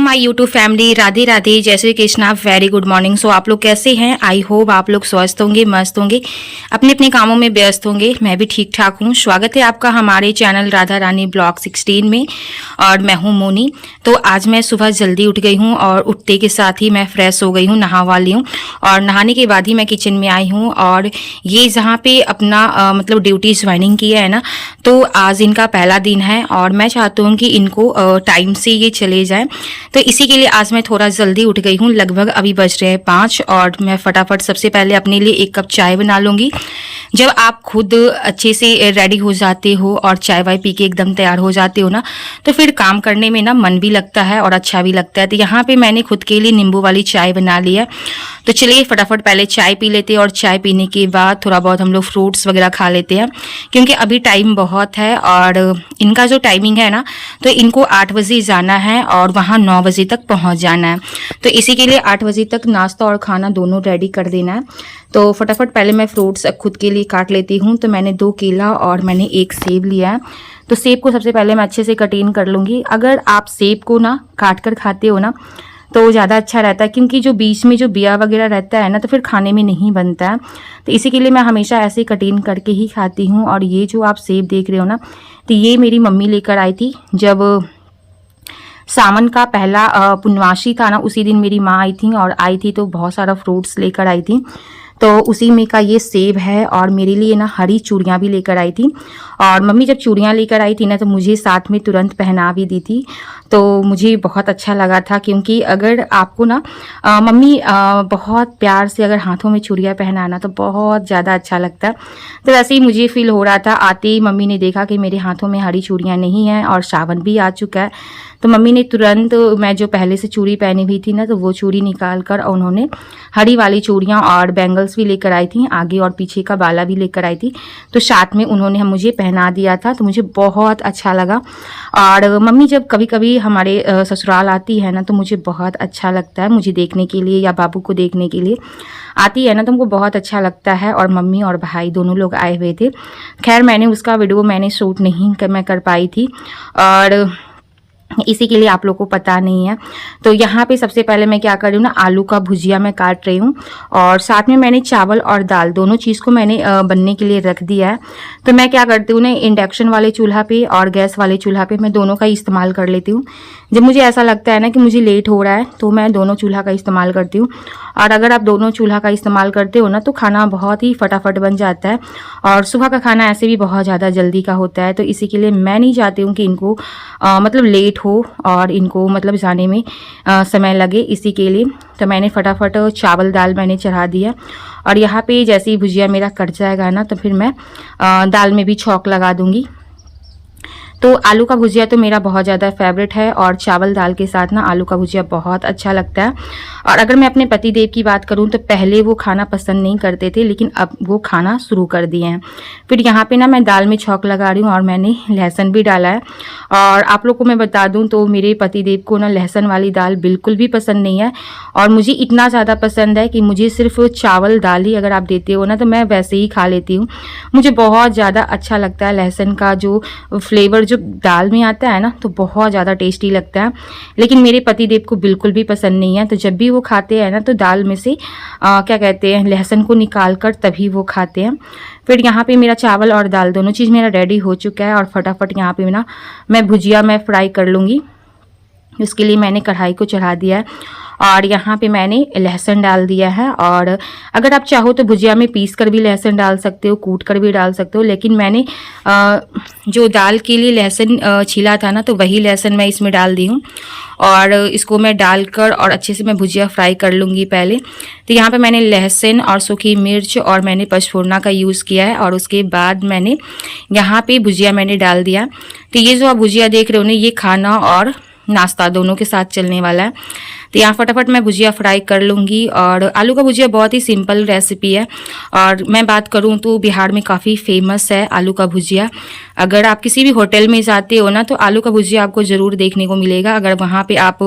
My YouTube family, Radhe Radhe, जय Shri Krishna, very good morning. So आप लोग कैसे हैं? आई होप आप लोग स्वस्थ होंगे, मस्त होंगे, अपने अपने कामों में व्यस्त होंगे। मैं भी ठीक ठाक हूँ। स्वागत है आपका हमारे चैनल राधा रानी ब्लॉग 16 में और मैं हूँ मोनी। तो आज मैं सुबह जल्दी उठ गई हूँ और उठते के साथ ही मैं फ्रेश हो गई हूँ, नहा वाली हूँ और नहाने के बाद ही मैं किचन में आई हूँ। और ये जहाँ पे अपना मतलब ड्यूटी ज्वाइनिंग किया है ना, तो आज इनका पहला दिन है और मैं चाहती हूँ कि इनको टाइम से ये चले जाएं। तो इसी के लिए आज मैं थोड़ा जल्दी उठ गई हूँ। लगभग अभी बज रहे हैं 5 और मैं फटाफट सबसे पहले अपने लिए 1 कप चाय बना लूँगी। जब आप खुद अच्छे से रेडी हो जाते हो और चाय वाय पी के एकदम तैयार हो जाते हो ना, तो फिर काम करने में ना मन भी लगता है और अच्छा भी लगता है। तो यहाँ पे मैंने खुद के लिए नींबू वाली चाय बना ली है। तो चलिए फटाफट पहले चाय पी लेते हैं और चाय पीने के बाद थोड़ा बहुत हम लोग फ्रूट्स वगैरह खा लेते हैं, क्योंकि अभी टाइम बहुत है और इनका जो टाइमिंग है ना, तो इनको 8 बजे जाना है और वहाँ 9 बजे तक पहुँच जाना है। तो इसी के लिए 8 बजे तक नाश्ता और खाना दोनों रेडी कर देना है। तो फटाफट पहले मैं फ्रूट्स खुद के लिए काट लेती हूँ। तो मैंने 2 केला और मैंने 1 सेब लिया है। तो सेब को सबसे पहले मैं अच्छे से कटिंग कर लूँगी। अगर आप सेब को ना काट कर खाते हो ना, तो ज़्यादा अच्छा रहता है, क्योंकि जो बीच में जो बिया वगैरह रहता है ना, तो फिर खाने में नहीं बनता है। तो इसी के लिए मैं हमेशा ऐसे कटिंग करके ही खाती हूँ। और ये जो आप सेब देख रहे हो ना, तो ये मेरी मम्मी लेकर आई थी जब सावन का पहला पूर्णमासी था ना, उसी दिन मेरी माँ आई थी और आई थी तो बहुत सारा फ्रूट्स लेकर आई थी। तो उसी में का ये सेब है और मेरे लिए ना हरी चूड़ियाँ भी लेकर आई थी। और मम्मी जब चूड़ियाँ लेकर आई थी ना, तो मुझे साथ में तुरंत पहना भी दी थी। तो मुझे बहुत अच्छा लगा था, क्योंकि अगर आपको ना मम्मी बहुत प्यार से अगर हाथों में चूड़ियाँ पहनाना, तो बहुत ज़्यादा अच्छा लगता है। तो वैसे ही मुझे फील हो रहा था। आते ही मम्मी ने देखा कि मेरे हाथों में हरी चूड़ियाँ नहीं हैं और सावन भी आ चुका है, तो मम्मी ने तुरंत मैं जो पहले से चूड़ी पहनी हुई थी ना, तो वो चूड़ी निकाल कर उन्होंने हरी वाली चूड़ियाँ और बैंगल्स भी लेकर आई थी, आगे और पीछे का बाला भी लेकर आई थी। तो साथ में उन्होंने मुझे पहना दिया था, तो मुझे बहुत अच्छा लगा। और मम्मी जब कभी कभी हमारे ससुराल आती है ना, तो मुझे बहुत अच्छा लगता है, मुझे देखने के लिए या बाबू को देखने के लिए आती है ना, तो हमको बहुत अच्छा लगता है। और मम्मी और भाई दोनों लोग आए हुए थे। खैर मैंने उसका वीडियो मैंने शूट नहीं कर पाई थी और इसी के लिए आप लोग को पता नहीं है। तो यहाँ पे सबसे पहले मैं क्या कर रही हूँ ना, आलू का भुजिया मैं काट रही हूँ और साथ में मैंने चावल और दाल दोनों चीज़ को मैंने बनने के लिए रख दिया है। तो मैं क्या करती हूँ ना, इंडक्शन वाले चूल्हा पे और गैस वाले चूल्हा पे मैं दोनों का इस्तेमाल कर लेती हूँ। जब मुझे ऐसा लगता है ना कि मुझे लेट हो रहा है, तो मैं दोनों चूल्हा का इस्तेमाल करती हूँ। और अगर आप दोनों चूल्हा का इस्तेमाल करते हो ना, तो खाना बहुत ही फटाफट बन जाता है और सुबह का खाना ऐसे भी बहुत ज़्यादा जल्दी का होता है। तो इसी के लिए मैं नहीं चाहती हूँ कि इनको मतलब लेट हो और इनको मतलब जाने में समय लगे। इसी के लिए तो मैंने फटाफट चावल दाल मैंने चढ़ा दिया। और यहाँ पे जैसे ही भुजिया मेरा कट जाएगा ना, तो फिर मैं दाल में भी छौंक लगा दूँगी। तो आलू का भुजिया तो मेरा बहुत ज़्यादा फेवरेट है और चावल दाल के साथ ना आलू का भुजिया बहुत अच्छा लगता है। और अगर मैं अपने पति देव की बात करूं, तो पहले वो खाना पसंद नहीं करते थे, लेकिन अब वो खाना शुरू कर दिए हैं। फिर यहाँ पे ना मैं दाल में छौंक लगा रही हूँ और मैंने लहसुन भी डाला है। और आप लोग को मैं बता दूँ, तो मेरे पति देव को ना लहसुन वाली दाल बिल्कुल भी पसंद नहीं है और मुझे इतना ज़्यादा पसंद है कि मुझे सिर्फ चावल दाल ही अगर आप देते हो ना, तो मैं वैसे ही खा लेती हूँ। मुझे बहुत ज़्यादा अच्छा लगता है लहसुन का जो फ्लेवर जो दाल में आता है ना, तो बहुत ज़्यादा टेस्टी लगता है। लेकिन मेरे पति देव को बिल्कुल भी पसंद नहीं है। तो जब भी वो खाते हैं ना, तो दाल में से क्या कहते हैं, लहसुन को निकाल कर तभी वो खाते हैं। फिर यहाँ पे मेरा चावल और दाल दोनों चीज़ मेरा रेडी हो चुका है और फटाफट यहाँ पे ना मैं भुजिया मैं फ्राई कर लूँगी। उसके लिए मैंने कढ़ाई को चढ़ा दिया है और यहाँ पे मैंने लहसुन डाल दिया है। और अगर आप चाहो तो भुजिया में पीस कर भी लहसुन डाल सकते हो, कूट कर भी डाल सकते हो, लेकिन मैंने जो दाल के लिए लहसुन छीला था ना, तो वही लहसुन मैं इसमें डाल दी हूँ। और इसको मैं डालकर और अच्छे से मैं भुजिया फ्राई कर लूँगी पहले। तो यहाँ पे मैंने लहसुन और सूखी मिर्च और मैंने पचफोरना का यूज़ किया है और उसके बाद मैंने यहाँ पे भुजिया मैंने डाल दिया। तो ये जो आप भुजिया देख रहे हो ना, ये खाना और नाश्ता दोनों के साथ चलने वाला है। तो यहाँ फटाफट मैं भुजिया फ्राई कर लूँगी। और आलू का भुजिया बहुत ही सिंपल रेसिपी है और मैं बात करूँ तो बिहार में काफ़ी फेमस है आलू का भुजिया। अगर आप किसी भी होटल में जाते हो ना, तो आलू का भुजिया आपको ज़रूर देखने को मिलेगा। अगर वहाँ पे आप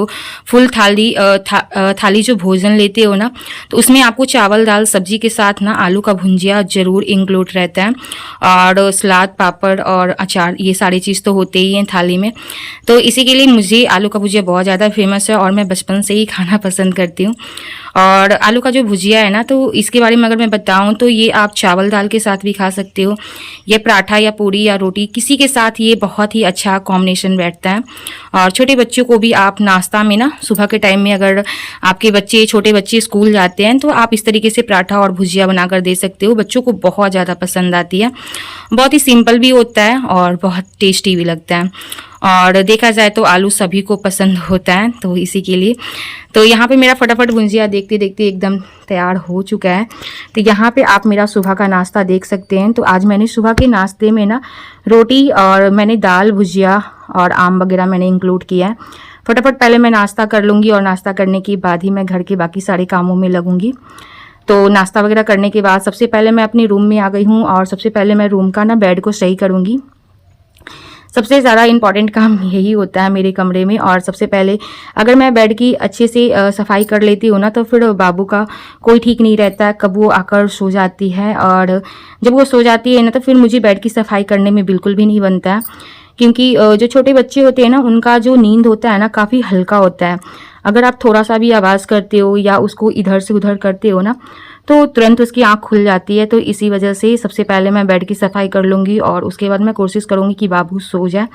फुल थाली जो भोजन लेते हो ना, तो उसमें आपको चावल दाल सब्जी के साथ ना आलू का भुजिया ज़रूर इंक्लूड रहता है। और सलाद पापड़ और अचार, ये सारी चीज़ तो होते ही हैं थाली में। तो इसी के लिए मुझे आलू का भुजिया बहुत ज़्यादा फेमस है और मैं बचपन से ही खाना पसंद करती हूँ। और आलू का जो भुजिया है ना, तो इसके बारे में अगर मैं बताऊँ तो ये आप चावल दाल के साथ भी खा सकते हो, ये पराठा या पूरी या रोटी किसी के साथ ये बहुत ही अच्छा कॉम्बिनेशन बैठता है। और छोटे बच्चों को भी आप नाश्ता में ना, सुबह के टाइम में अगर आपके बच्चे छोटे बच्चे स्कूल जाते हैं तो आप इस तरीके से पराठा और भुजिया बनाकर दे सकते हो, बच्चों को बहुत ज़्यादा पसंद आती है। बहुत ही सिंपल भी होता है और बहुत टेस्टी भी लगता है। और देखा जाए तो आलू सभी को पसंद होता है, तो इसी के लिए तो यहाँ पे मेरा फटाफट भुजिया देखते देखते एकदम तैयार हो चुका है। तो यहाँ पे आप मेरा सुबह का नाश्ता देख सकते हैं। तो आज मैंने सुबह के नाश्ते में ना रोटी और मैंने दाल, भुजिया और आम वगैरह मैंने इंक्लूड किया है। फटाफट पहले मैं नाश्ता कर लूँगी और नाश्ता करने के बाद ही मैं घर के बाकी सारे कामों में लगूंगी। तो नाश्ता वगैरह करने के बाद सबसे पहले मैं अपने रूम में आ गई हूँ और सबसे पहले मैं रूम का ना बेड को सही करूँगी। सबसे ज़्यादा इम्पॉर्टेंट काम यही होता है मेरे कमरे में। और सबसे पहले अगर मैं बेड की अच्छे से सफाई कर लेती हूँ ना, तो फिर बाबू का कोई ठीक नहीं रहता है, कब वो आकर सो जाती है। और जब वो सो जाती है ना, तो फिर मुझे बेड की सफाई करने में बिल्कुल भी नहीं बनता है, क्योंकि जो छोटे बच्चे होते हैं ना, उनका जो नींद होता है ना काफ़ी हल्का होता है। अगर आप थोड़ा सा भी आवाज़ करते हो या उसको इधर से उधर करते हो ना, तो तुरंत उसकी आंख खुल जाती है। तो इसी वजह से सबसे पहले मैं बेड की सफाई कर लूँगी और उसके बाद मैं कोशिश करूँगी कि बाबू सो जाए।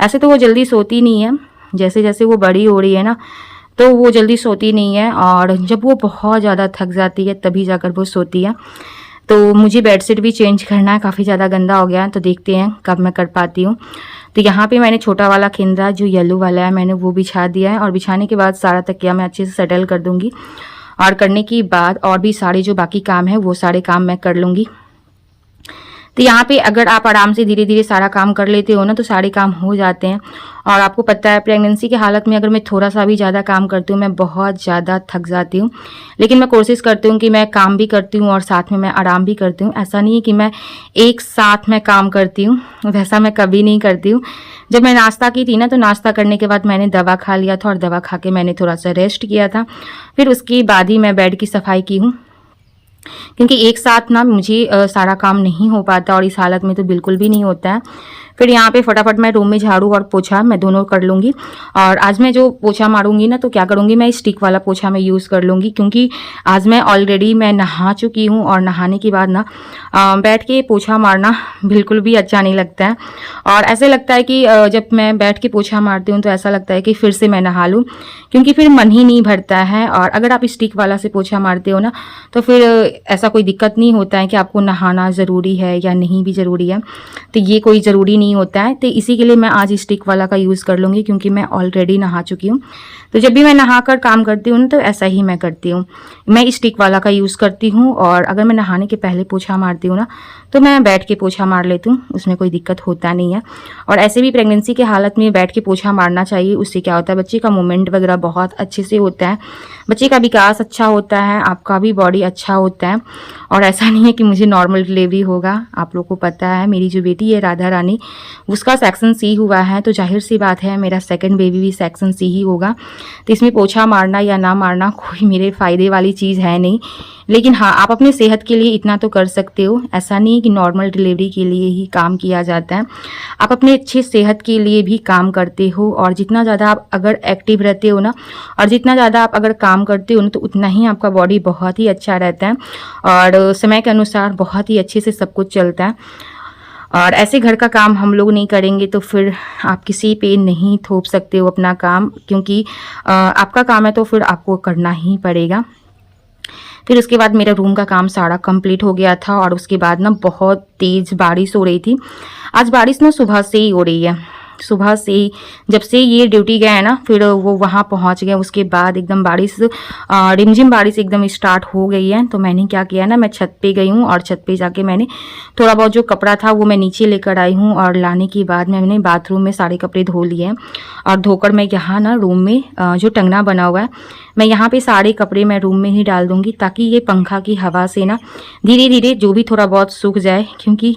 ऐसे तो वो जल्दी सोती नहीं है, जैसे जैसे वो बड़ी हो रही है ना, तो वो जल्दी सोती नहीं है। और जब वो बहुत ज़्यादा थक जाती है तभी जाकर वो सोती है। तो मुझे बेडशीट भी चेंज करना है, काफ़ी ज़्यादा गंदा हो गया है, तो देखते हैं कब मैं कर पाती हूँ। तो यहाँ पे मैंने छोटा वाला खिंदरा जो येलो वाला है मैंने वो बिछा दिया है। और बिछाने के बाद सारा तकिया मैं अच्छे से सेटल कर दूँगी। और करने के बाद और भी सारे जो बाकी काम है वो सारे काम मैं कर लूँगी। तो यहाँ पे अगर आप आराम से धीरे धीरे सारा काम कर लेते हो ना, तो सारे काम हो जाते हैं। और आपको पता है प्रेगनेंसी की हालत में अगर मैं थोड़ा सा भी ज़्यादा काम करती हूँ, मैं बहुत ज़्यादा थक जाती हूँ। लेकिन मैं कोशिश करती हूँ कि मैं काम भी करती हूँ और साथ में मैं आराम भी करती हूँ। ऐसा नहीं है कि मैं एक साथ में काम करती हूँ, वैसा मैं कभी नहीं करती हूँ। जब मैं नाश्ता की थी ना, तो नाश्ता करने के बाद मैंने दवा खा लिया था और दवा खा के मैंने थोड़ा सा रेस्ट किया था। फिर उसके बाद ही मैं बेड की सफाई की हूँ, क्योंकि एक साथ ना मुझे सारा काम नहीं हो पाता और इस हालत में तो बिल्कुल भी नहीं होता है। फिर यहाँ पे फटाफट मैं रूम में झाड़ू और पोछा मैं दोनों कर लूँगी। और आज मैं जो पोछा मारूंगी ना, तो क्या करूँगी, मैं स्टिक वाला पोछा मैं यूज़ कर लूँगी, क्योंकि आज मैं ऑलरेडी मैं नहा चुकी हूँ और नहाने के बाद ना बैठ के पोछा मारना बिल्कुल भी अच्छा नहीं लगता है। और ऐसे लगता है कि जब मैं बैठ के पोछा मारती हूँ तो ऐसा लगता है कि फिर से मैं नहा लूँ, क्योंकि फिर मन ही नहीं भरता है। और अगर आप स्टिक वाला से पोछा मारते हो ना, तो फिर ऐसा कोई दिक्कत नहीं होता है कि आपको नहाना ज़रूरी है या नहीं भी ज़रूरी है। तो ये कोई ज़रूरी नहीं होता है। तो इसी के लिए मैं आज स्टिक वाला का यूज़ कर लूँगी, क्योंकि मैं ऑलरेडी नहा चुकी हूँ। तो जब भी मैं नहाकर काम करती हूँ ना, तो ऐसा ही मैं करती हूँ, मैं स्टिक वाला का यूज़ करती हूँ। और अगर मैं नहाने के पहले पोछा मारती हूँ ना, तो मैं बैठ के पोछा मार लेती हूँ, उसमें कोई दिक्कत होता नहीं है। और ऐसे भी प्रेगनेंसी के हालत में बैठ के पोछा मारना चाहिए। उससे क्या होता है, बच्चे का मूवमेंट वगैरह बहुत अच्छे से होता है, बच्चे का विकास अच्छा होता है, आपका भी बॉडी अच्छा होता है। और ऐसा नहीं है कि मुझे नॉर्मल डिलीवरी होगा। आप लोगों को पता है मेरी जो बेटी है राधा रानी, उसका सेक्शन सी हुआ है, तो जाहिर सी बात है मेरा सेकंड बेबी भी सेक्शन सी ही होगा। तो इसमें पोछा मारना या ना मारना कोई मेरे फ़ायदे वाली चीज़ है नहीं। लेकिन हाँ, आप अपने सेहत के लिए इतना तो कर सकते हो। ऐसा नहीं कि नॉर्मल डिलीवरी के लिए ही काम किया जाता है, आप अपने अच्छे सेहत के लिए भी काम करते हो। और जितना ज़्यादा आप अगर एक्टिव रहते हो ना, और जितना ज़्यादा आप अगर काम करते हो ना, तो उतना ही आपका बॉडी बहुत ही अच्छा रहता है और समय के अनुसार बहुत ही अच्छे से सब कुछ चलता है। और ऐसे घर का काम हम लोग नहीं करेंगे तो फिर आप किसी पे नहीं थोप सकते हो अपना काम, क्योंकि आपका काम है तो फिर आपको करना ही पड़ेगा। फिर उसके बाद मेरा रूम का काम सारा कंप्लीट हो गया था। और उसके बाद ना बहुत तेज़ बारिश हो रही थी। आज बारिश ना सुबह से ही हो रही है, सुबह से ही जब से ये ड्यूटी गया है ना, फिर वो वहाँ पहुँच गया। उसके बाद एकदम बारिश रिमझिम बारिश एकदम स्टार्ट हो गई है। तो मैंने क्या किया ना, मैं छत पे गई हूँ और छत पे जाके मैंने थोड़ा बहुत जो कपड़ा था वो मैं नीचे लेकर आई हूँ। और लाने के बाद मैंने बाथरूम में सारे कपड़े धो लिए हैं और धोकर मैं यहाँ ना रूम में जो टंगना बना हुआ है मैं यहाँ पे सारे कपड़े मैं रूम में ही डाल दूंगी, ताकि ये पंखा की हवा से ना धीरे धीरे जो भी थोड़ा बहुत सूख जाए। क्योंकि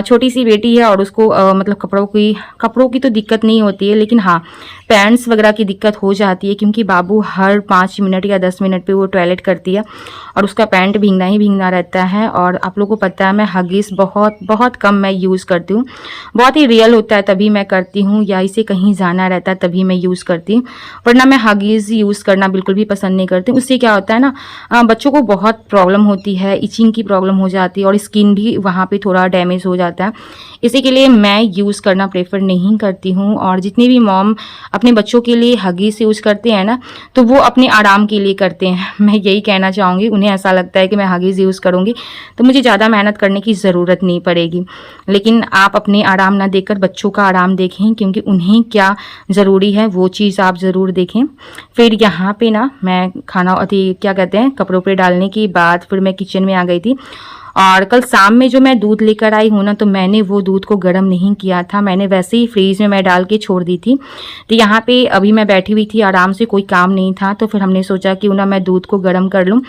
छोटी सी बेटी है और उसको मतलब कपड़ों की तो दिक्कत नहीं होती है, लेकिन हाँ पैंट्स वगैरह की दिक्कत हो जाती है। क्योंकि बाबू हर 5 मिनट या 10 मिनट पे वो टॉयलेट करती है और उसका पैंट भीगना ही भीगना रहता है। और आप लोगों को पता है मैं हगीज बहुत कम मैं यूज़ करती हूँ, बहुत ही रियल होता है तभी मैं करती हूँ, या इसे कहीं जाना रहता है तभी मैं यूज़ करती हूँ, वरना मैं हगीज यूज़ करना बिल्कुल भी पसंद नहीं करती। उससे क्या होता है ना, बच्चों को बहुत प्रॉब्लम होती है, इचिंग की प्रॉब्लम हो जाती है और स्किन भी वहाँ पे थोड़ा डैमेज हो जाता है। इसी के लिए मैं यूज़ करना प्रेफर नहीं करती हूँ। और जितनी भी मॉम अपने बच्चों के लिए हगीज यूज़ करते हैं ना, तो वो अपने आराम के लिए करते हैं। मैं यही कहना चाहूँगी, उन्हें ऐसा लगता है कि मैं हगीज यूज़ करूँगी तो मुझे ज़्यादा मेहनत करने की ज़रूरत नहीं पड़ेगी। लेकिन आप अपने आराम ना देखकर बच्चों का आराम देखें, क्योंकि उन्हें क्या ज़रूरी है वो चीज़ आप ज़रूर देखें। फिर यहाँ पे ना मैं खाना क्या कहते हैं कपड़ों पे डालने के बाद फिर मैं किचन में आ गई थी। और कल शाम में जो मैं दूध लेकर आई हूँ ना, तो मैंने वो दूध को गर्म नहीं किया था, मैंने वैसे ही फ्रीज में मैं डाल के छोड़ दी थी। तो यहाँ पे अभी मैं बैठी हुई थी आराम से, कोई काम नहीं था, तो फिर हमने सोचा कि ना मैं दूध को गर्म कर लूँ।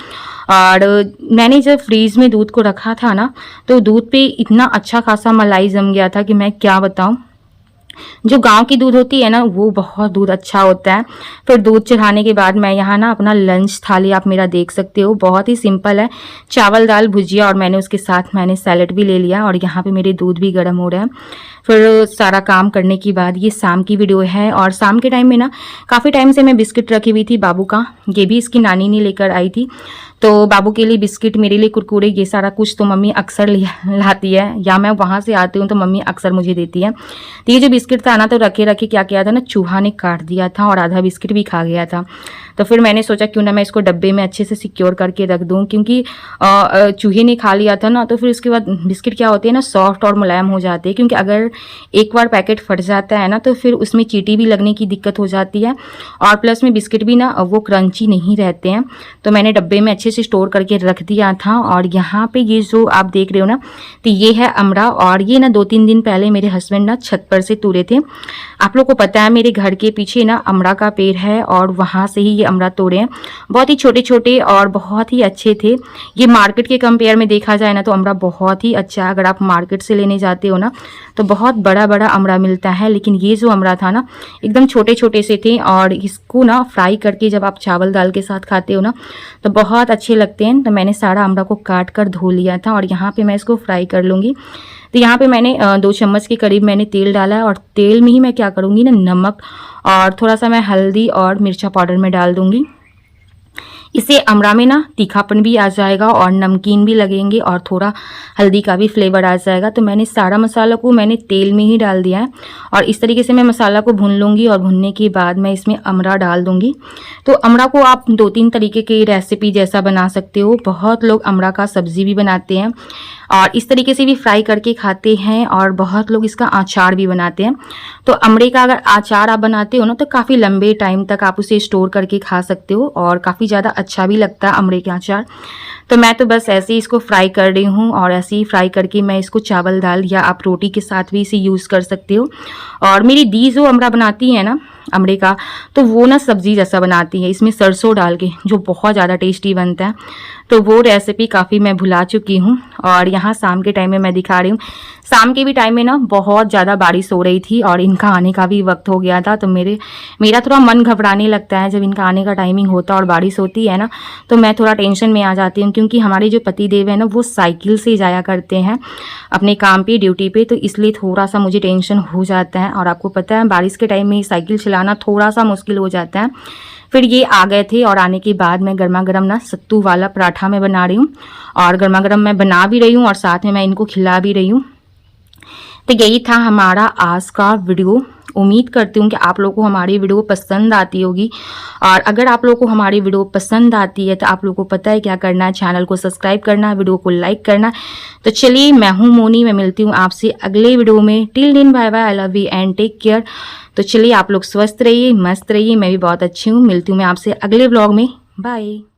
और मैंने जब फ्रीज में दूध को रखा था ना, तो दूध पे इतना अच्छा खासा मलाई जम गया था कि मैं क्या बताऊँ। जो गांव की दूध होती है ना, वो बहुत दूध अच्छा होता है। फिर दूध चढ़ाने के बाद मैं यहाँ ना अपना लंच थाली आप मेरा देख सकते हो, बहुत ही सिंपल है, चावल दाल भुजिया और मैंने उसके साथ मैंने सैलेड भी ले लिया। और यहाँ पे मेरे दूध भी गर्म हो रहा है। फिर सारा काम करने के बाद ये शाम की वीडियो है। और शाम के टाइम में ना काफ़ी टाइम से मैं बिस्किट रखी हुई थी बाबू का, ये भी इसकी नानी ने लेकर आई थी। तो बाबू के लिए बिस्किट, मेरे लिए कुरकुरे, ये सारा कुछ तो मम्मी अक्सर लाती है, या मैं वहाँ से आती हूँ तो मम्मी अक्सर मुझे देती है। तो ये जो बिस्किट था ना, तो रखे रखे क्या किया था ना, चूहा ने काट दिया था और आधा बिस्किट भी खा गया था। तो फिर मैंने सोचा क्यों ना मैं इसको डब्बे में अच्छे से सिक्योर करके रख दूँ, क्योंकि चूहे ने खा लिया था ना, तो फिर उसके बाद बिस्किट क्या होते हैं ना, सॉफ्ट और मुलायम हो जाते हैं। क्योंकि अगर एक बार पैकेट फट जाता है ना, तो फिर उसमें चींटी भी लगने की दिक्कत हो जाती है, और प्लस में बिस्किट भी ना वो क्रंची नहीं रहते हैं। तो मैंने डब्बे में अच्छे से स्टोर करके रख दिया था। और यहाँ पे ये जो आप देख रहे हो ना, तो ये है अमरा, और ये ना 2-3 दिन पहले मेरे हस्बैंड ना छत पर से तोड़े थे। आप लोग को पता है मेरे घर के पीछे ना अमरा का पेड़ है, और वहाँ से ही ये अमरा तोड़े हैं। बहुत ही छोटे छोटे और बहुत ही अच्छे थे। ये मार्केट के कंपेयर में देखा जाए ना, तो अमरा बहुत ही अच्छा है। अगर आप मार्केट से लेने जाते हो ना, तो बहुत बड़ा बड़ा अमरा मिलता है, लेकिन ये जो अमरा था ना, एकदम छोटे छोटे से थे। और इसको ना फ्राई करके जब आप चावल दाल के साथ खाते हो ना, तो बहुत अच्छे लगते हैं। तो मैंने सारा अमरा को काट कर धो लिया था, और यहाँ पे मैं इसको फ्राई कर लूँगी। तो यहाँ पे मैंने 2 चम्मच के करीब मैंने तेल डाला है, और तेल में ही मैं क्या करूँगी ना, नमक और थोड़ा सा मैं हल्दी और मिर्चा पाउडर में डाल दूँगी। इससे अमरा में ना तीखापन भी आ जाएगा और नमकीन भी लगेंगे, और थोड़ा हल्दी का भी फ्लेवर आ जाएगा। तो मैंने सारा मसाला को मैंने तेल में ही डाल दिया है, और इस तरीके से मैं मसाला को भून लूँगी। और भूनने के बाद मैं इसमें अमरा डाल दूँगी। तो अमरा को आप 2-3 तरीके की रेसिपी जैसा बना सकते हो। बहुत लोग अमरा का सब्जी भी बनाते हैं, और इस तरीके से भी फ्राई करके खाते हैं, और बहुत लोग इसका अचार भी बनाते हैं। तो अमरे का अगर अचार आप बनाते हो ना, तो काफ़ी लंबे टाइम तक आप उसे स्टोर करके खा सकते हो, और काफ़ी ज़्यादा अच्छा भी लगता है अमरे का अचार। तो मैं तो बस ऐसे ही इसको फ्राई कर रही हूँ, और ऐसे ही फ्राई करके मैं इसको चावल दाल या आप रोटी के साथ भी इसे यूज़ कर सकते हो। और मेरी दी जो अमरा बनाती है ना अमरे का, तो वो ना सब्जी जैसा बनाती है, इसमें सरसों डाल के, जो बहुत ज़्यादा टेस्टी बनता है। तो वो रेसिपी काफ़ी मैं भुला चुकी हूँ। और यहाँ शाम के टाइम में मैं दिखा रही हूँ। शाम के भी टाइम में ना बहुत ज़्यादा बारिश हो रही थी, और इनका आने का भी वक्त हो गया था। तो मेरा थोड़ा मन घबराने लगता है जब इनका आने का टाइमिंग होता है और बारिश होती है ना, तो मैं थोड़ा टेंशन में आ जाती हूँ। क्योंकि हमारे जो पति देव है ना, वो साइकिल से जाया करते हैं अपने काम पे, ड्यूटी पे, तो इसलिए थोड़ा सा मुझे टेंशन हो जाता है। और आपको पता है बारिश के टाइम में साइकिल चलाना थोड़ा सा मुश्किल हो जाता है। फिर ये आ गए थे, और आने के बाद मैं गर्मा गर्म ना सत्तू वाला पराठा मैं बना रही हूँ, और गर्मा गर्म मैं बना भी रही हूँ, और साथ में मैं इनको खिला भी रही हूँ। तो यही था हमारा आज का वीडियो। उम्मीद करती हूँ कि आप लोगों को हमारी वीडियो पसंद आती होगी। और अगर आप लोगों को हमारी वीडियो पसंद आती है, तो आप लोगों को पता है क्या करना है, चैनल को सब्सक्राइब करना है, वीडियो को लाइक करना है। तो चलिए, मैं हूँ मोनी, मैं मिलती हूँ आपसे अगले वीडियो में। Till then bye bye, I love you and take care. तो चलिए, आप लोग स्वस्थ रहिए, मस्त रहिए, मैं भी बहुत अच्छी हूँ। मिलती हूँ मैं आपसे अगले व्लॉग में। बाय।